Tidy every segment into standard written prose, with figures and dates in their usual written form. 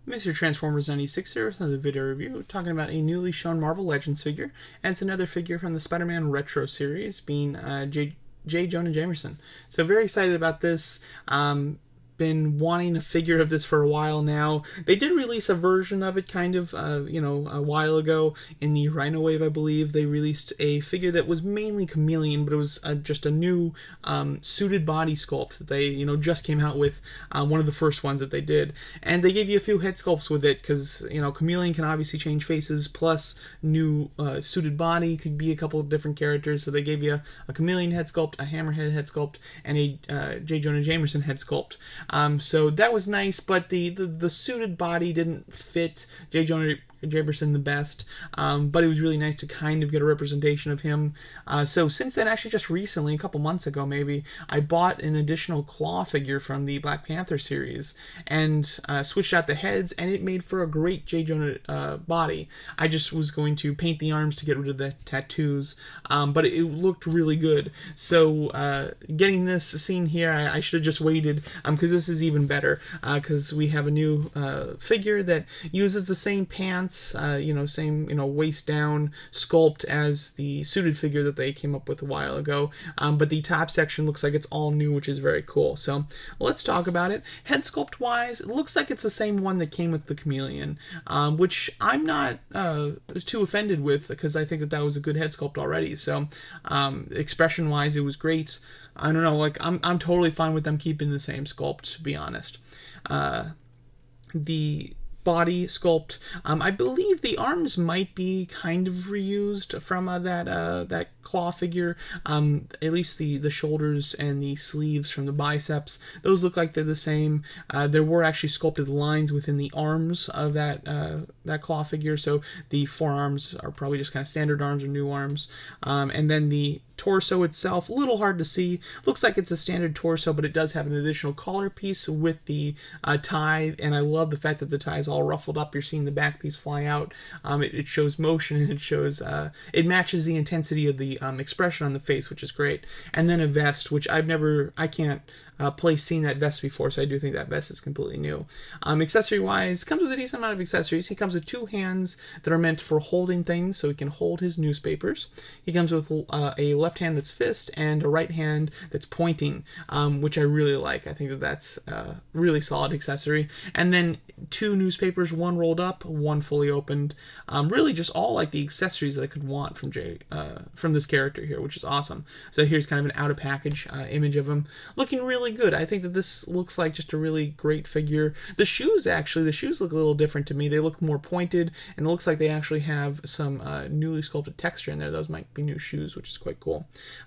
Mr. Transformers 96 here with another video review talking about a newly shown Marvel Legends figure, and it's another figure from the Spider-Man Retro series, being Jonah Jameson. So very excited about this. Been wanting a figure of this for a while now. They did release a version of it kind of, a while ago in the Rhino Wave, I believe. They released a figure that was mainly chameleon, but it was just a new suited body sculpt that they, just came out with, one of the first ones that they did. And they gave you a few head sculpts with it because, chameleon can obviously change faces, plus new suited body could be a couple of different characters. So they gave you a chameleon head sculpt, a hammerhead head sculpt, and a J. Jonah Jameson head sculpt. So that was nice, but the suited body didn't fit J. Jonah Jameson the best, but it was really nice to kind of get a representation of him. So since then, actually just recently, a couple months ago maybe, I bought an additional claw figure from the Black Panther series and switched out the heads, and it made for a great J. Jonah body. I just was going to paint the arms to get rid of the tattoos, but it looked really good. So getting this scene here, I should have just waited, because this is even better, because we have a new figure that uses the same pants, same waist down sculpt as the suited figure that they came up with a while ago, but the top section looks like it's all new, which is very cool. So let's talk about it. Head sculpt wise, it looks like it's the same one that came with the chameleon, which I'm not too offended with, because I think that was a good head sculpt already. So expression wise, it was great. I don't know, I'm totally fine with them keeping the same sculpt, to be honest. The body sculpt, I believe the arms might be kind of reused from that claw figure. At least the shoulders and the sleeves from the biceps, those look like they're the same. There were actually sculpted lines within the arms of that claw figure, so the forearms are probably just kind of standard arms or new arms. And then the torso itself, a little hard to see. Looks like it's a standard torso, but it does have an additional collar piece with the tie, and I love the fact that the tie is all ruffled up. You're seeing the back piece fly out. It shows motion, and it shows it matches the intensity of the expression on the face, which is great. And then a vest, which I can't place seen that vest before, so I do think that vest is completely new. Accessory wise, comes with a decent amount of accessories. He comes with two hands that are meant for holding things, so he can hold his newspapers. He comes with a left hand that's fist and a right hand that's pointing, which I really like. I think that's a really solid accessory. And then two newspapers, one rolled up, one fully opened. Really just all like the accessories that I could want from this character here, which is awesome. So here's kind of an out of package image of him, looking really good. I think that this looks like just a really great figure. The shoes look a little different to me. They look more pointed, and it looks like they actually have some newly sculpted texture in there. Those might be new shoes, which is quite cool.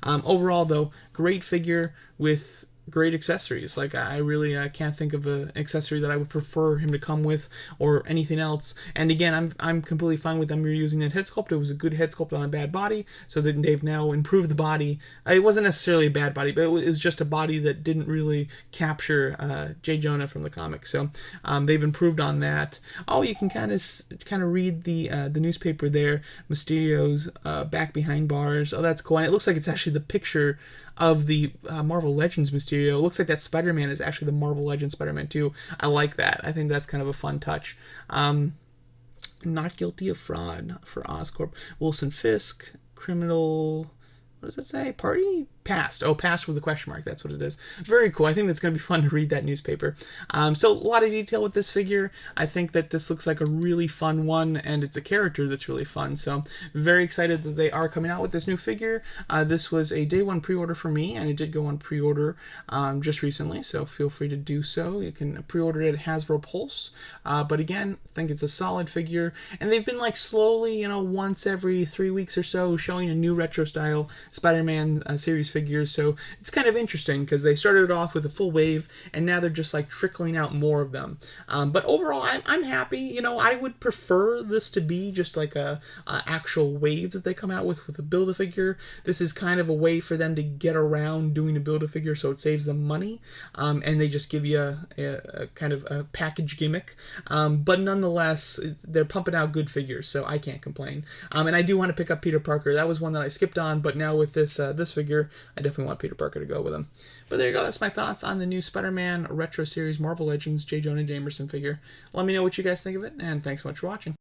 Overall, though, great figure with great accessories. I really can't think of an accessory that I would prefer him to come with or anything else. And again, I'm completely fine with them reusing that head sculpt. It was a good head sculpt on a bad body, so then they've now improved the body. It wasn't necessarily a bad body, but it was just a body that didn't really capture J. Jonah from the comics. So they've improved on that. Oh, you can kind of read the newspaper there. Mysterio's back behind bars. Oh, that's cool. And it looks like it's actually the picture of the Marvel Legends Mysterio. It looks like that Spider-Man is actually the Marvel Legends Spider-Man too. I like that. I think that's kind of a fun touch. Not guilty of fraud for Oscorp. Wilson Fisk, criminal... What does it say? Party? Passed. Oh, passed with a question mark. That's what it is. Very cool. I think that's going to be fun to read that newspaper. So a lot of detail with this figure. I think that this looks like a really fun one, and it's a character that's really fun. So very excited that they are coming out with this new figure. This was a day one pre-order for me, and it did go on pre-order just recently, so feel free to do so. You can pre-order it at Hasbro Pulse. But again, I think it's a solid figure, and they've been slowly, once every 3 weeks or so, showing a new retro style Spider-Man series figures. So it's kind of interesting because they started off with a full wave, and now they're just trickling out more of them. But overall, I'm happy. I would prefer this to be just a actual wave that they come out with a Build-A-Figure. This is kind of a way for them to get around doing a Build-A-Figure, so it saves them money, and they just give you a kind of a package gimmick. But nonetheless, they're pumping out good figures, so I can't complain. And I do want to pick up Peter Parker. That was one that I skipped on, but now with this figure, I definitely want Peter Parker to go with him. But there you go. That's my thoughts on the new Spider-Man Retro Series Marvel Legends J. Jonah Jameson figure. Let me know what you guys think of it, and thanks so much for watching.